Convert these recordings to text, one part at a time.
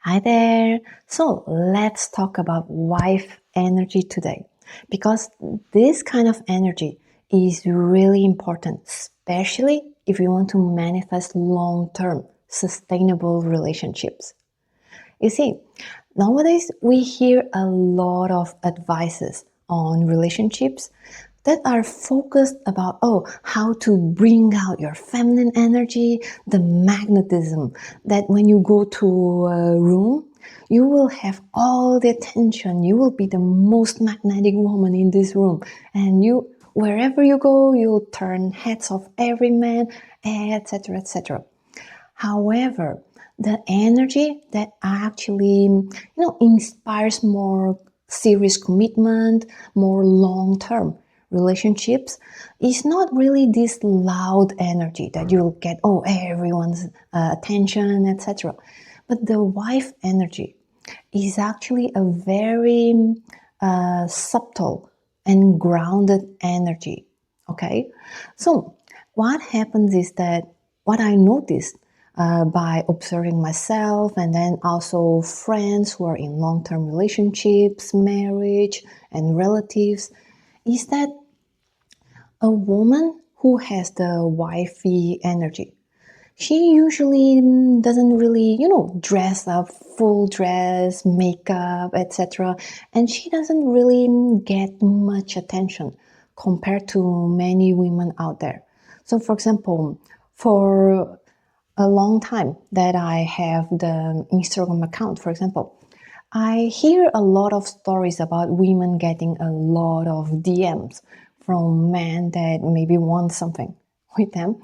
Hi there. So let's talk about wife energy today because this kind of energy is really important, especially if you want to manifest long term, sustainable relationships. You see, nowadays we hear a lot of advices on relationships that are focused about how to bring out your feminine energy, the magnetism that when you go to a room you will have all the attention, you will be the most magnetic woman in this room, and you wherever you go you'll turn heads of every man, etc, etc. However, the energy that actually, inspires more serious commitment, more long-term relationships is not really this loud energy that you'll get, everyone's attention, etc. But the wife energy is actually a very subtle and grounded energy. Okay, so what happens is that what I noticed by observing myself and then also friends who are in long-term relationships, marriage, and relatives is that a woman who has the wifey energy, she usually doesn't really, dress up full dress, makeup, etc. And she doesn't really get much attention compared to many women out there. So, for example, for a long time that I have the Instagram account, for example, I hear a lot of stories about women getting a lot of DMs from men that maybe want something with them.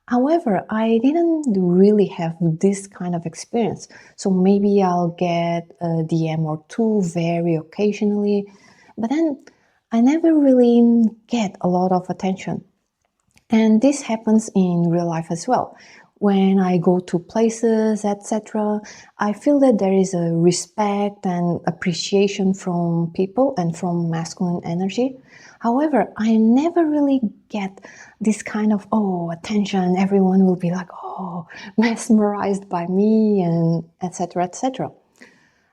However, I didn't really have this kind of experience. So maybe I'll get a DM or two very occasionally, but then I never really get a lot of attention. And this happens in real life as well. When I go to places, etc., I feel that there is a respect and appreciation from people and from masculine energy. However, I never really get this kind of attention. Everyone will be like, mesmerized by me, and etc., etc.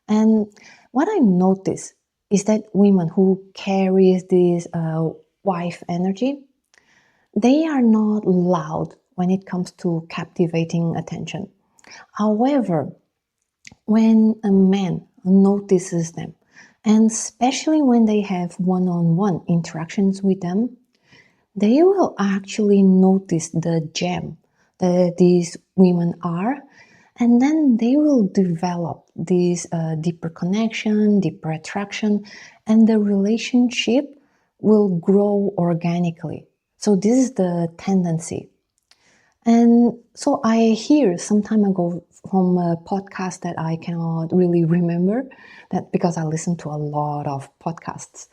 And what I notice is that women who carries this wife energy, they are not loud when it comes to captivating attention. However, when a man notices them, and especially when they have one-on-one interactions with them, they will actually notice the gem that these women are, and then they will develop this deeper connection, deeper attraction, and the relationship will grow organically. So this is the tendency. And so I hear some time ago from a podcast that I cannot really remember, that because I listen to a lot of podcasts.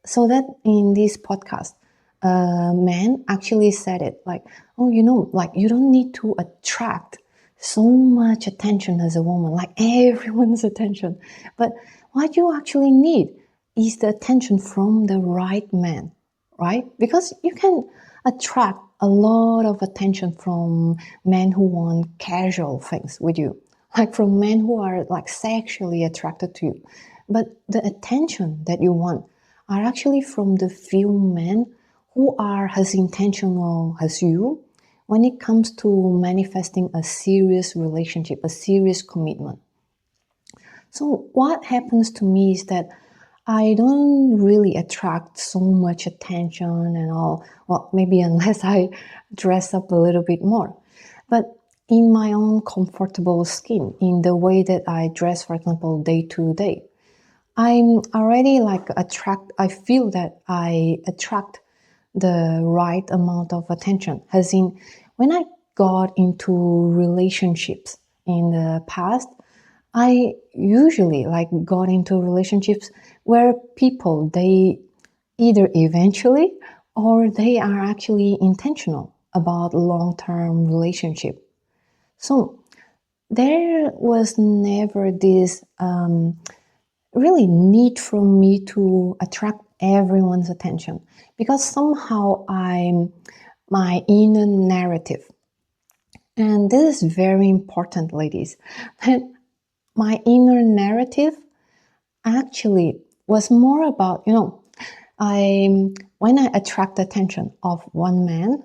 So that in this podcast, a man actually said it like, like you don't need to attract so much attention as a woman, like everyone's attention. But what you actually need is the attention from the right man, right? Because you can attract a lot of attention from men who want casual things with you, like from men who are like sexually attracted to you. But the attention that you want are actually from the few men who are as intentional as you when it comes to manifesting a serious relationship, a serious commitment. So what happens to me is that I don't really attract so much attention and all. Well, maybe unless I dress up a little bit more. But in my own comfortable skin, in the way that I dress, for example, day to day, I'm already I feel that I attract the right amount of attention. As in, when I got into relationships in the past, I usually got into relationships where people, they either eventually or they are actually intentional about long-term relationship. So there was never this really need from me to attract everyone's attention, because somehow I'm my inner narrative. And this is very important, ladies. my inner narrative actually was more about, I when I attract the attention of one man,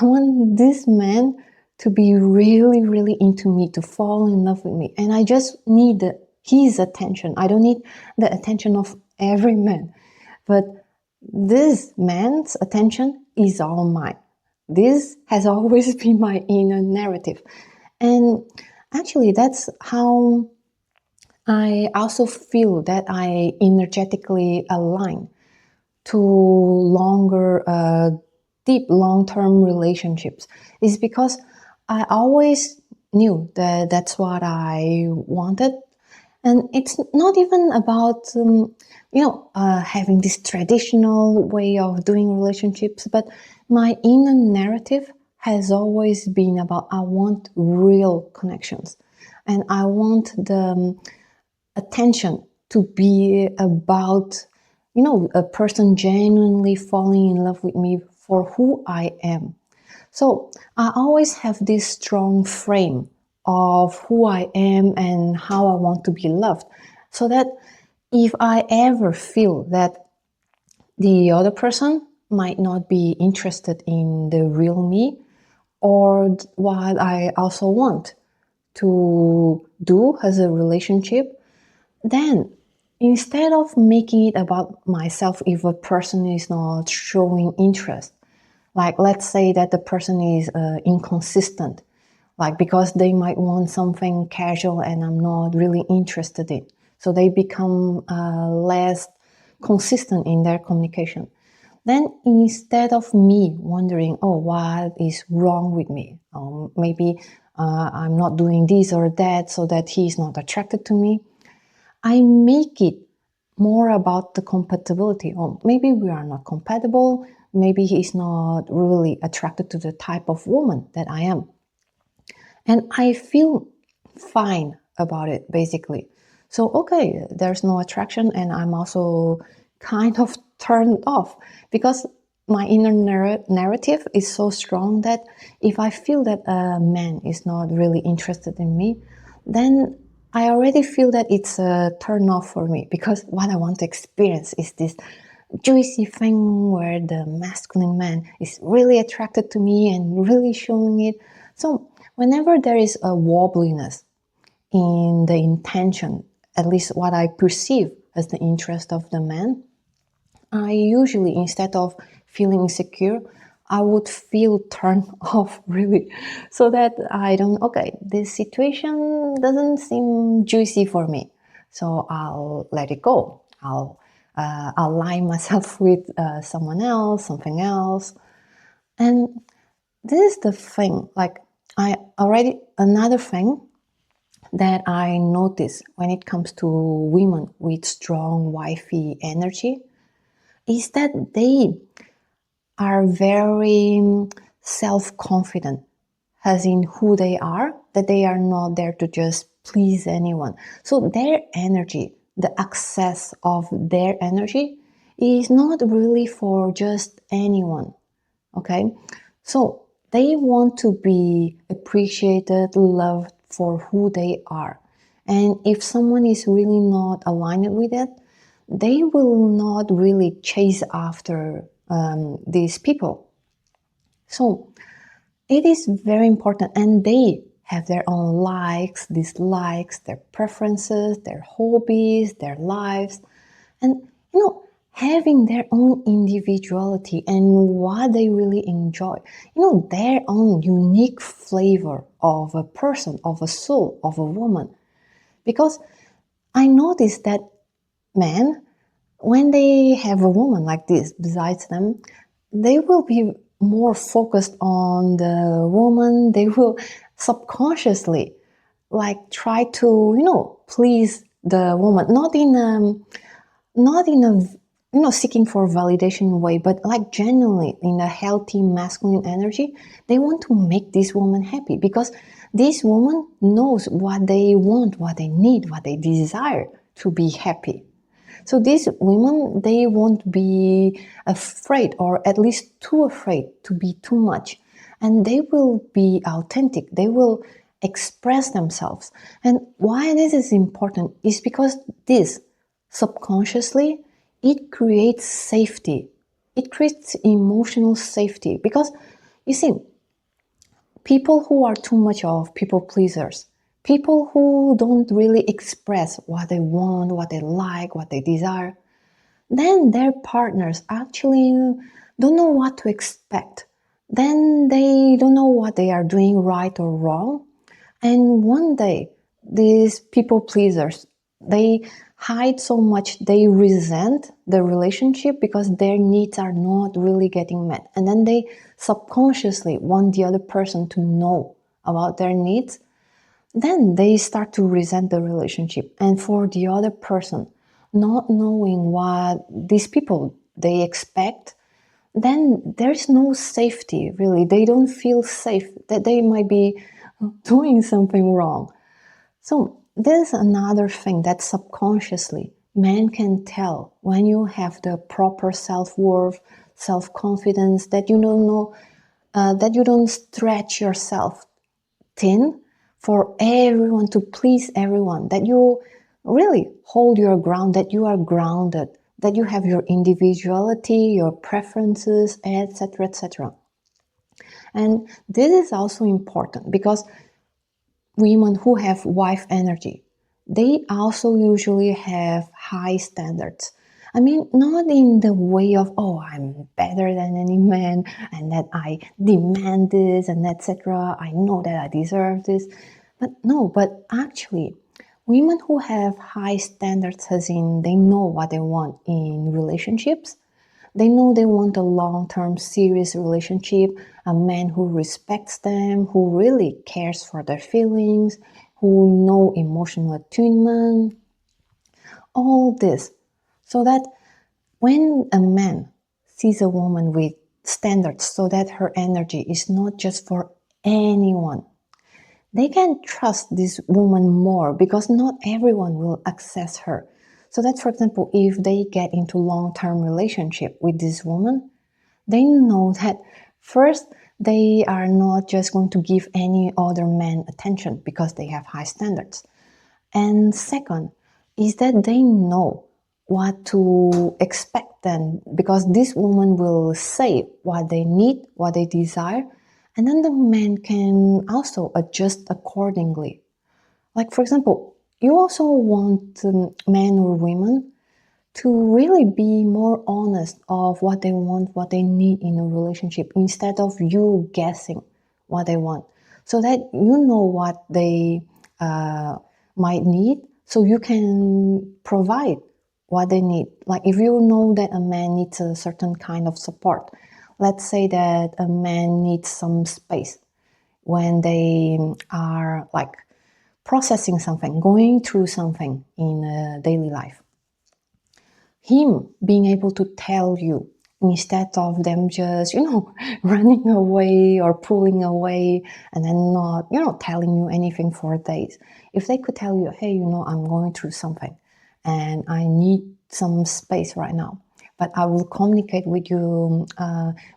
I want this man to be really, really into me, to fall in love with me. And I just need his attention. I don't need the attention of every man. But this man's attention is all mine. This has always been my inner narrative. And actually, that's how I also feel that I energetically align to longer, deep, long-term relationships is because I always knew that that's what I wanted, and it's not even about having this traditional way of doing relationships, but my inner narrative has always been about I want real connections, and I want the attention to be about, a person genuinely falling in love with me for who I am. So I always have this strong frame of who I am and how I want to be loved. So that if I ever feel that the other person might not be interested in the real me or what I also want to do as a relationship, then instead of making it about myself if a person is not showing interest, like let's say that the person is inconsistent, like because they might want something casual and I'm not really interested in. So they become less consistent in their communication. Then instead of me wondering, oh, what is wrong with me? Maybe I'm not doing this or that so that he's not attracted to me. I make it more about the compatibility. Or maybe we are not compatible. Maybe he's not really attracted to the type of woman that I am. And I feel fine about it, basically. So, okay, there's no attraction, and I'm also kind of turned off because my inner narrative is so strong that if I feel that a man is not really interested in me, then I already feel that it's a turn off for me because what I want to experience is this juicy thing where the masculine man is really attracted to me and really showing it. So whenever there is a wobbliness in the intention, at least what I perceive as the interest of the man, I usually, instead of feeling insecure, I would feel turned off really, so that I don't, okay, this situation doesn't seem juicy for me. So I'll let it go. I'll align myself with someone else, something else. And this is the thing, like another thing that I notice when it comes to women with strong wifey energy is that they are very self-confident as in who they are, that they are not there to just please anyone. So their energy, the access of their energy is not really for just anyone, okay? So they want to be appreciated, loved for who they are. And if someone is really not aligned with it, they will not really chase after these people. So it is very important, and they have their own likes, dislikes, their preferences, their hobbies, their lives, and having their own individuality and what they really enjoy, their own unique flavor of a person, of a soul, of a woman. Because I noticed that men, when they have a woman like this besides them, they will be more focused on the woman. They will subconsciously like try to, please the woman, not in a seeking for validation way, but like genuinely in a healthy masculine energy. They want to make this woman happy because this woman knows what they want, what they need, what they desire to be happy. So these women, they won't be afraid, or at least too afraid to be too much. And they will be authentic. They will express themselves. And why this is important is because this subconsciously it creates safety. It creates emotional safety because you see, people who are too much of people pleasers, people who don't really express what they want, what they like, what they desire, then their partners actually don't know what to expect. Then they don't know what they are doing right or wrong. And one day, these people pleasers, they hide so much, they resent the relationship because their needs are not really getting met. And then they subconsciously want the other person to know about their needs. Then they start to resent the relationship. And for the other person, not knowing what these people they expect, then there's no safety really. They don't feel safe that they might be doing something wrong. So there's another thing that subconsciously man can tell when you have the proper self-worth, self-confidence, that you don't know, that you don't stretch yourself thin for everyone, to please everyone, that you really hold your ground, that you are grounded, that you have your individuality, your preferences, etc., etc. And this is also important because women who have wife energy, they also usually have high standards. I mean, not in the way of, oh, I'm better than any man and that I demand this and etc. I know that I deserve this. But no, but actually, women who have high standards, as in they know what they want in relationships, they know they want a long-term serious relationship, a man who respects them, who really cares for their feelings, who know emotional attunement, all this. So that when a man sees a woman with standards, so that her energy is not just for anyone, they can trust this woman more because not everyone will access her. So that, for example, if they get into long-term relationship with this woman, they know that first, they are not just going to give any other man attention because they have high standards. And second, is that they know what to expect then, because this woman will say what they need, what they desire, and then the man can also adjust accordingly. Like, for example, you also want men or women to really be more honest of what they want, what they need in a relationship, instead of you guessing what they want, so that you know what they might need, so you can provide what they need. Like if you know that a man needs a certain kind of support, let's say that a man needs some space when they are like processing something, going through something in daily life. Him being able to tell you instead of them just, running away or pulling away and then not, telling you anything for days. If they could tell you, hey, I'm going through something and I need some space right now, but I will communicate with you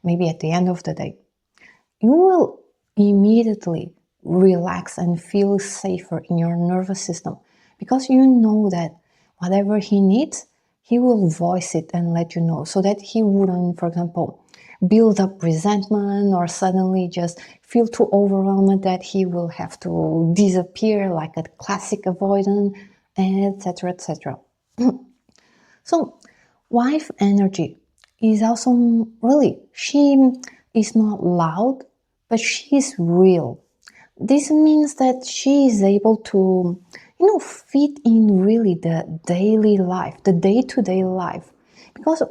maybe at the end of the day, you will immediately relax and feel safer in your nervous system because you know that whatever he needs, he will voice it and let you know, so that he wouldn't, for example, build up resentment or suddenly just feel too overwhelmed that he will have to disappear like a classic avoidant, etc., etc. So, wife energy is also really, she is not loud, but she's real. This means that she is able to, fit in really the daily life, the day-to-day life. Because,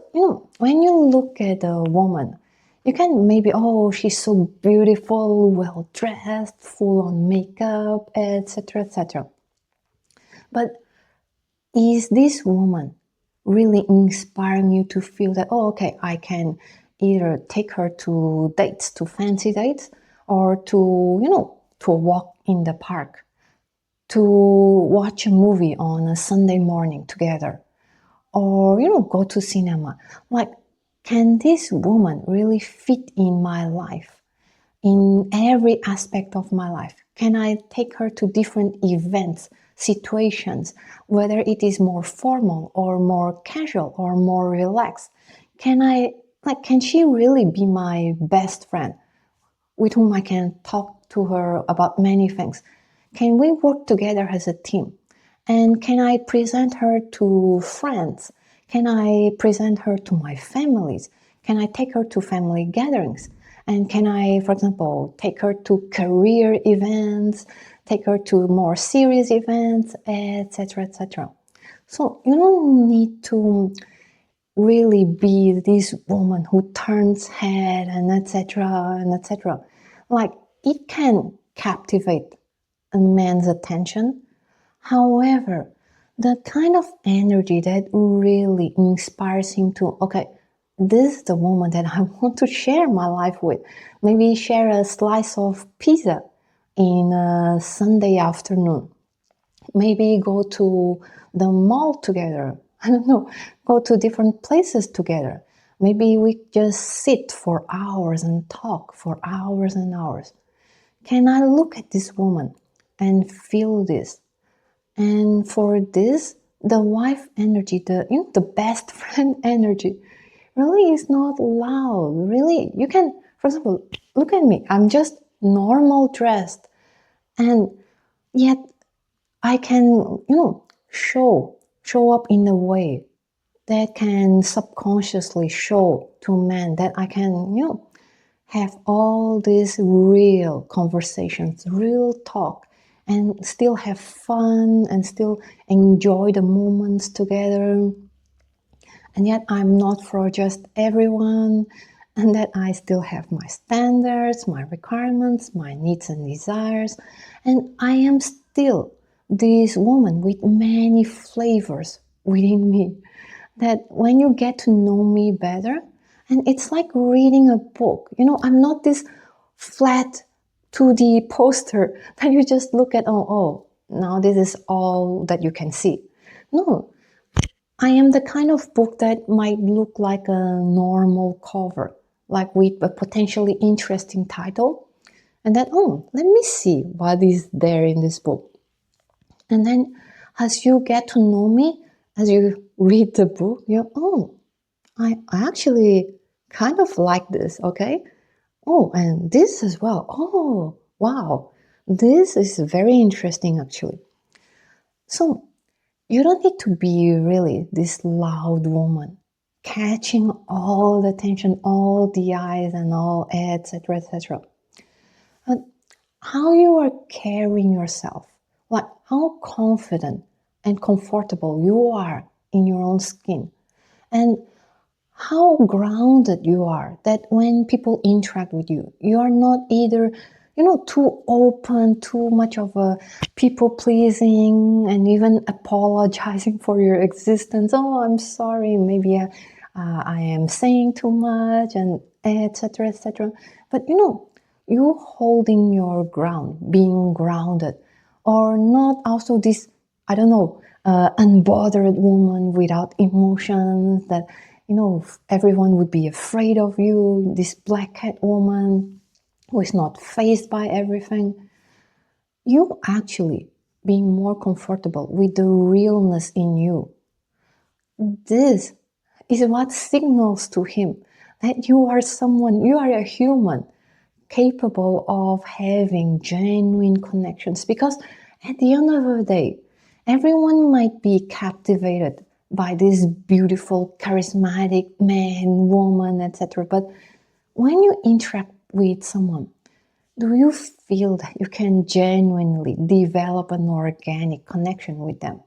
when you look at a woman, you can maybe, oh, she's so beautiful, well dressed, full on makeup, etc., etc. But is this woman really inspiring you to feel that, oh, okay, I can either take her to dates, to fancy dates, or to walk in the park, to watch a movie on a Sunday morning together, or, go to cinema. Like, can this woman really fit in my life, in every aspect of my life? Can I take her to different events, situations, whether it is more formal or more casual or more relaxed? Can she really be my best friend with whom I can talk to her about many things? Can we work together as a team? And can I present her to friends? Can I present her to my families? Can I take her to family gatherings? And can I, for example, take her to career events, take her to more serious events, etc., etc. So you don't need to really be this woman who turns head and etc. and etc. Like, it can captivate a man's attention. However, the kind of energy that really inspires him to, okay, this is the woman that I want to share my life with. Maybe share a slice of pizza in a Sunday afternoon. Maybe go to the mall together. I don't know, go to different places together. Maybe we just sit for hours and talk for hours and hours. Can I look at this woman and feel this? And for this, the wife energy, the best friend energy, really is not loud. Really, you can, for example, look at me. I'm just normal dressed, and yet I can, show up in a way that can subconsciously show to men that I can, have all these real conversations, real talk, and still have fun and still enjoy the moments together. And yet I'm not for just everyone, and that I still have my standards, my requirements, my needs and desires, and I am still this woman with many flavors within me. That when you get to know me better, and it's like reading a book. I'm not this flat 2D poster that you just look at, oh, now this is all that you can see. No, I am the kind of book that might look like a normal cover, like with a potentially interesting title, and then, let me see what is there in this book. And then as you get to know me, as you read the book, I actually kind of like this, okay? Oh, and this as well. Oh, wow. This is very interesting, actually. So you don't need to be really this loud woman, catching all the attention, all the eyes, and all, etc., etc. But how you are carrying yourself, like how confident and comfortable you are in your own skin, and how grounded you are, that when people interact with you, you are not either, too open, too much of a people pleasing, and even apologizing for your existence. Oh, I'm sorry, maybe I am saying too much, and etc., etc. But you holding your ground, being grounded, or not also this, I don't know, unbothered woman without emotions that, everyone would be afraid of you, this black cat woman who is not faced by everything. You actually being more comfortable with the realness in you. This is what signals to him that you are someone, you are a human capable of having genuine connections. Because at the end of the day, everyone might be captivated by this beautiful, charismatic man, woman, etc. But when you interact with someone, do you feel that you can genuinely develop an organic connection with them?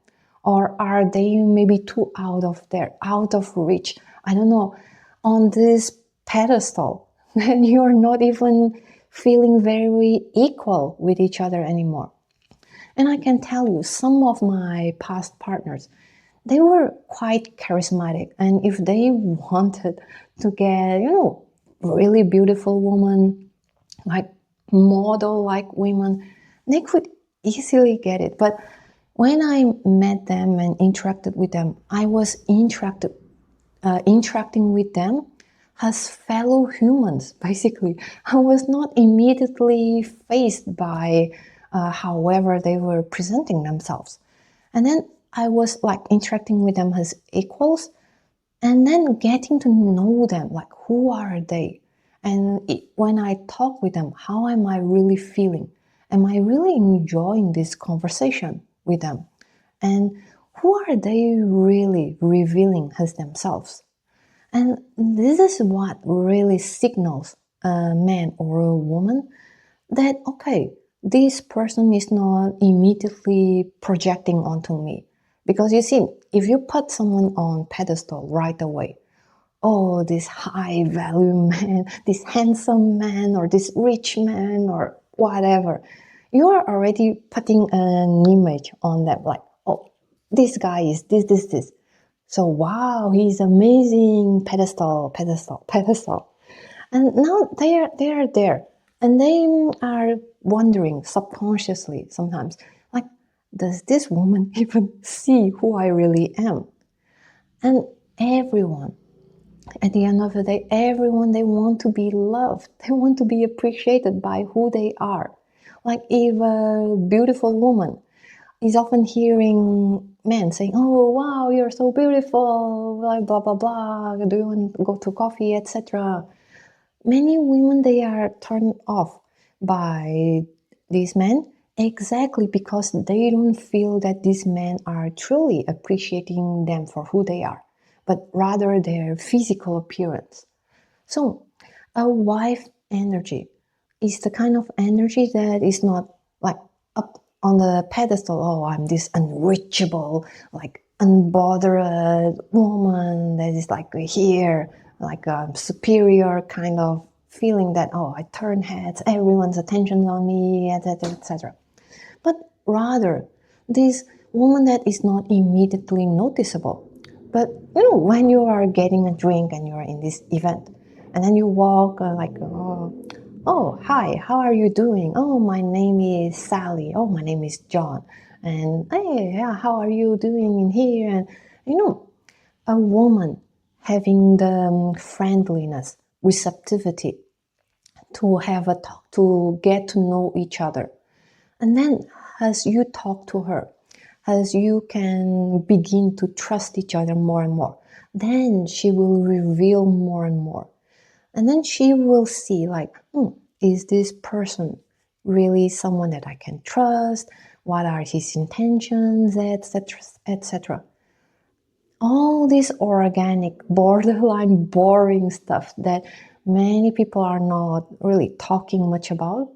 Or are they maybe too out of reach, I don't know, on this pedestal, and you're not even feeling very equal with each other anymore? And I can tell you, some of my past partners, they were quite charismatic. And if they wanted to get, really beautiful woman, like model-like women, they could easily get it. But when I met them and interacted with them, I was interacting with them as fellow humans, basically. I was not immediately faced by however they were presenting themselves. And then I was like interacting with them as equals, and then getting to know them, like who are they? And when I talk with them, how am I really feeling? Am I really enjoying this conversation with them? And who are they really revealing as themselves? And this is what really signals a man or a woman that, okay, this person is not immediately projecting onto me. Because you see, if you put someone on pedestal right away, oh, this high value man, this handsome man, or this rich man, or whatever, you are already putting an image on them, like, oh, this guy is this. So, wow, he's amazing, pedestal, pedestal, pedestal. And now they are there, and they are wondering subconsciously sometimes, like, does this woman even see who I really am? And everyone, at the end of the day, everyone, they want to be loved. They want to be appreciated by who they are. Like if a beautiful woman is often hearing men saying, "Oh, wow, you're so beautiful," blah blah blah blah. Do you want to go to coffee, etc. Many women, they are turned off by these men exactly because they don't feel that these men are truly appreciating them for who they are, but rather their physical appearance. So, a wife energy is the kind of energy that is not like up on the pedestal. Oh, I'm this unreachable, like unbothered woman that is like here, like a superior kind of feeling that, oh, I turn heads, everyone's attention on me, etc., etc. But rather, this woman that is not immediately noticeable. But when you are getting a drink and you are in this event, and then you walk like, oh, hi, how are you doing? Oh, my name is Sally. Oh, my name is John. And hey, yeah, how are you doing in here? And a woman having the friendliness, receptivity to have a talk, to get to know each other. And then as you talk to her, as you can begin to trust each other more and more, then she will reveal more and more. And then she will see like, is this person really someone that I can trust? What are his intentions, etc., etc. All this organic, borderline boring stuff that many people are not really talking much about.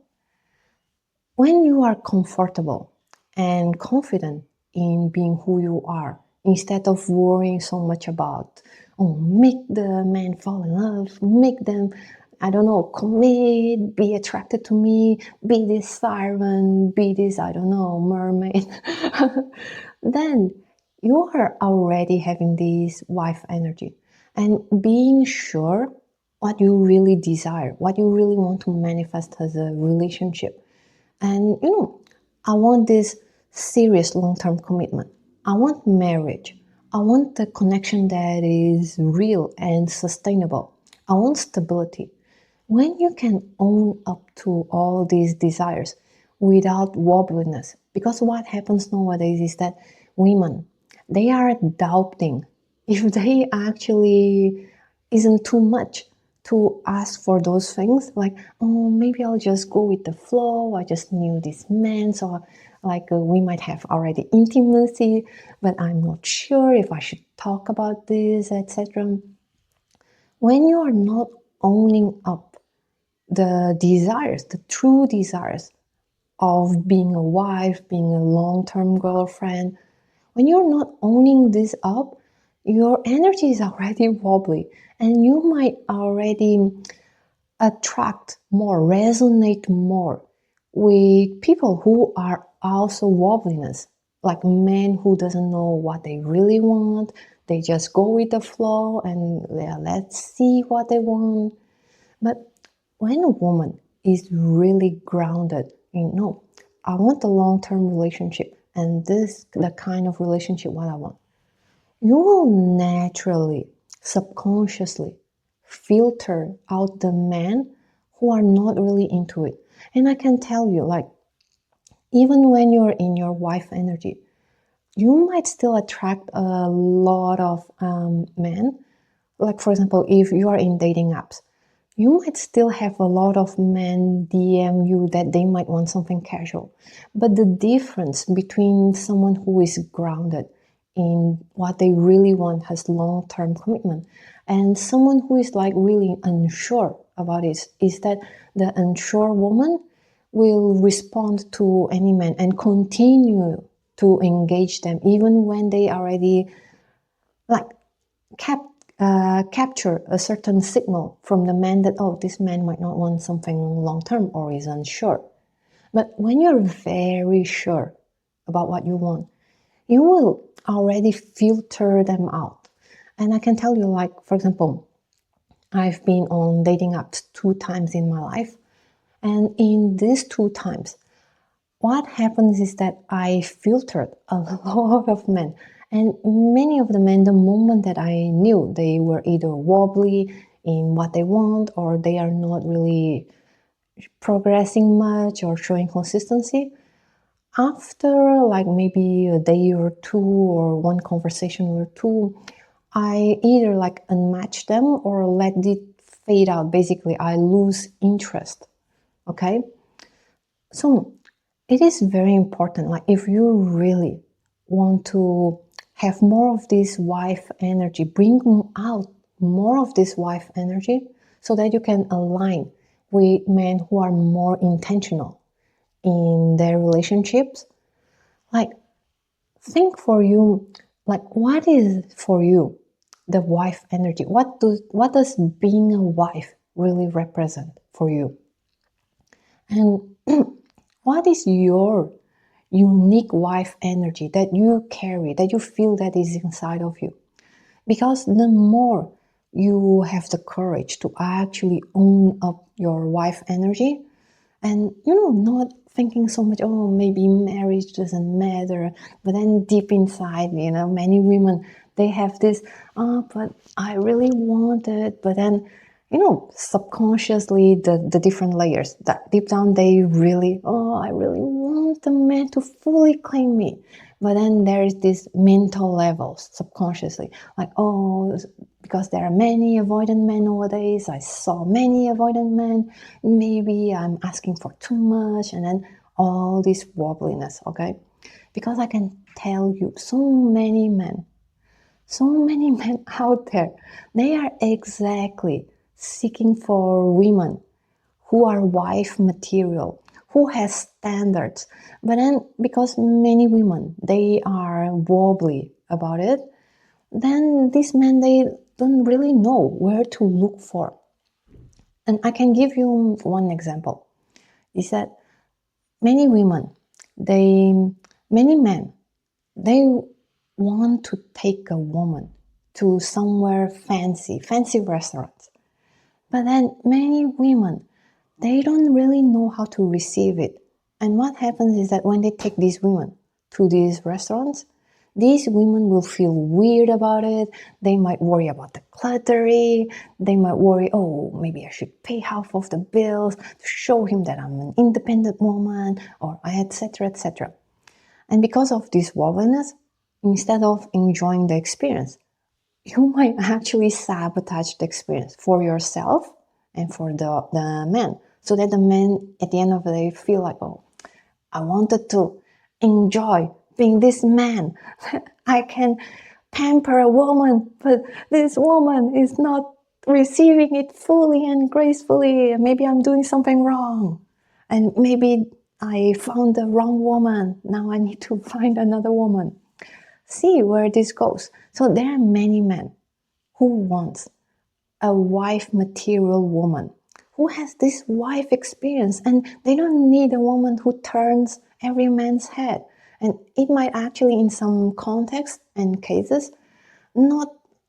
When you are comfortable and confident in being who you are, instead of worrying so much about, oh, make the man fall in love, make them, I don't know, commit, be attracted to me, be this siren, be this, I don't know, mermaid, then you are already having this wife energy. And being sure what you really desire, what you really want to manifest as a relationship. And I want this serious long term commitment. I want marriage. I want the connection that is real and sustainable. I want stability. When you can own up to all these desires without wobbliness, because what happens nowadays is that women, they are doubting if they actually isn't too much to ask for those things, like, oh, maybe I'll just go with the flow, I just knew this man, so like we might have already intimacy, but I'm not sure if I should talk about this, etc. When you are not owning up the desires, the true desires of being a wife, being a long-term girlfriend, when you're not owning this up, your energy is already wobbly, and you might already attract more, resonate more with people who are also wobbliness, like men who doesn't know what they really want. They just go with the flow and yeah, let's see what they want. But when a woman is really grounded in, no, I want a long-term relationship, and this the kind of relationship what I want, you will naturally, subconsciously filter out the men who are not really into it. And I can tell you, like, even when you're in your wife energy, you might still attract a lot of men. Like, for example, if you are in dating apps, you might still have a lot of men DM you that they might want something casual. But the difference between someone who is grounded in what they really want, has long-term commitment, and someone who is like really unsure about it, is that the unsure woman will respond to any man and continue to engage them even when they already like capture a certain signal from the man that, oh, this man might not want something long term or is unsure. But when you're very sure about what you want, you will already filter them out. And I can tell you, like, for example, I've been on dating apps 2 times in my life. And in these 2 times, what happens is that I filtered a lot of men. And many of the men, the moment that I knew they were either wobbly in what they want or they are not really progressing much or showing consistency, after like maybe a day or two or one conversation or two, I either like unmatch them or let it fade out. Basically, I lose interest. Okay? So it is very important. Like, if you really want to have more of this wife energy, bring out more of this wife energy so that you can align with men who are more intentional in their relationships. Like, think for you, like, what is for you the wife energy? What does being a wife really represent for you? And what is your unique wife energy that you carry, that you feel that is inside of you? Because the more you have the courage to actually own up your wife energy, and not thinking so much, oh, maybe marriage doesn't matter, but then deep inside, many women, they have this, oh, but I really want it, but then subconsciously, the different layers that deep down they really, oh, I really want the man to fully claim me. But then there is this mental levels subconsciously, like, oh, because there are many avoidant men nowadays, I saw many avoidant men, maybe I'm asking for too much, and then all this wobbliness, okay? Because I can tell you, so many men out there, they are exactly seeking for women who are wife material, who has standards. But then because many women, they are wobbly about it, then these men, they don't really know where to look for. And I can give you one example, is that many women, many men, they want to take a woman to somewhere fancy restaurants. But then many women, they don't really know how to receive it. And what happens is that when they take these women to these restaurants, these women will feel weird about it. They might worry about the cluttery. They might worry, oh, maybe I should pay half of the bills to show him that I'm an independent woman, or etc., etc. And because of this wobbliness, instead of enjoying the experience, you might actually sabotage the experience for yourself and for the man. So that the men at the end of the day feel like, oh, I wanted to enjoy being this man. I can pamper a woman, but this woman is not receiving it fully and gracefully. Maybe I'm doing something wrong. And maybe I found the wrong woman. Now I need to find another woman. See where this goes. So there are many men who wants a wife material woman, who has this wife experience, and they don't need a woman who turns every man's head. And it might actually, in some contexts and cases, not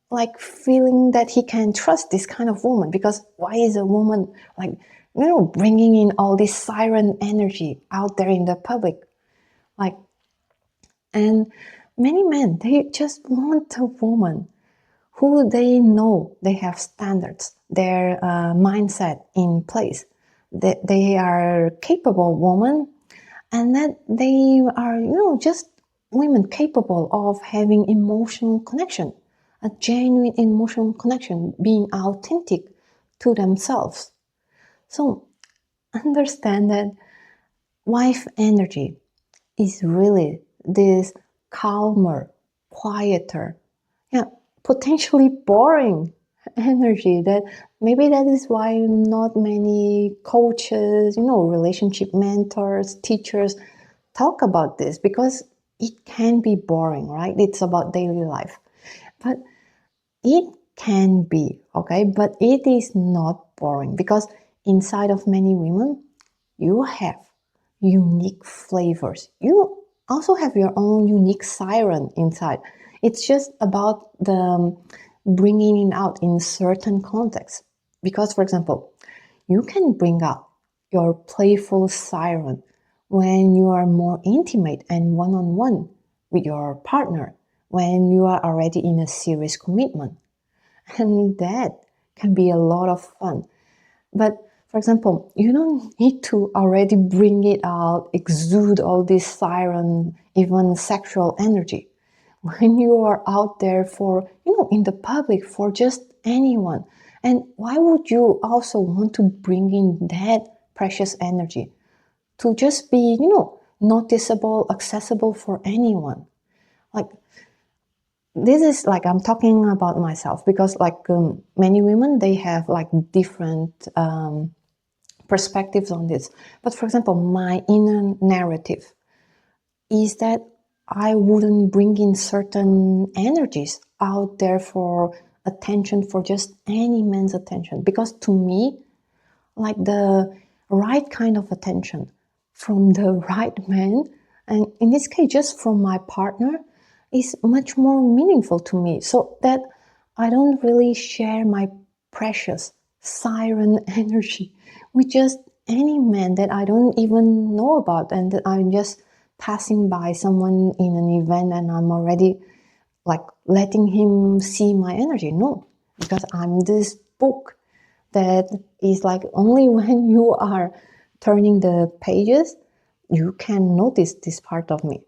like feeling that he can trust this kind of woman, because why is a woman like, bringing in all this siren energy out there in the public? Like, and many men, they just want a woman who they know they have standards, their mindset in place, that they are capable woman, and that they are, just women capable of having emotional connection, a genuine emotional connection, being authentic to themselves. So understand that wife energy is really this calmer, quieter, yeah, potentially boring energy that maybe that is why not many coaches, relationship mentors, teachers talk about this, because it can be boring, right? It's about daily life. But it can be, okay, but it is not boring, because inside of many women, you have unique flavors. You also have your own unique siren inside. It's just about the bringing it out in certain contexts. Because, for example, you can bring out your playful siren when you are more intimate and one-on-one with your partner, when you are already in a serious commitment. And that can be a lot of fun. But for example, you don't need to already bring it out, exude all this siren, even sexual energy. When you are out there for, in the public, for just anyone. And why would you also want to bring in that precious energy? To just be, noticeable, accessible for anyone. Like, this is like, I'm talking about myself, because like many women, they have like different perspectives on this. But for example, my inner narrative is that I wouldn't bring in certain energies out there for attention, for just any man's attention. Because to me, like the right kind of attention from the right man, and in this case, just from my partner, is much more meaningful to me. So that I don't really share my precious siren energy with just any man that I don't even know about, and that I'm just passing by someone in an event and I'm already like letting him see my energy. No, because I'm this book that is like only when you are turning the pages, you can notice this part of me.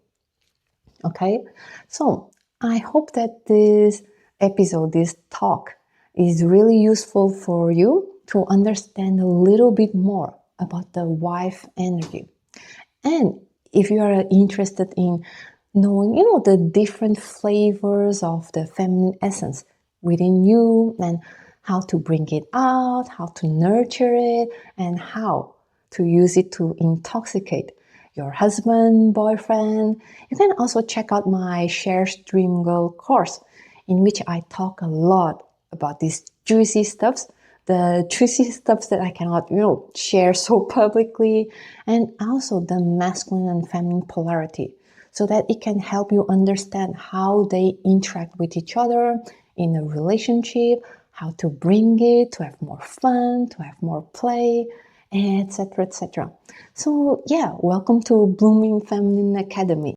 Okay, so I hope that this episode, this talk, is really useful for you to understand a little bit more about the wife energy. And if you are interested in knowing, the different flavors of the feminine essence within you, and how to bring it out, how to nurture it, and how to use it to intoxicate your husband, boyfriend, you can also check out my Share Dream Girl course, in which I talk a lot about these juicy stuffs, the juicy stuffs that I cannot, share so publicly, and also the masculine and feminine polarity, so that it can help you understand how they interact with each other in a relationship, how to bring it to have more fun, to have more play, etc., etc. So yeah, welcome to Blooming Feminine Academy.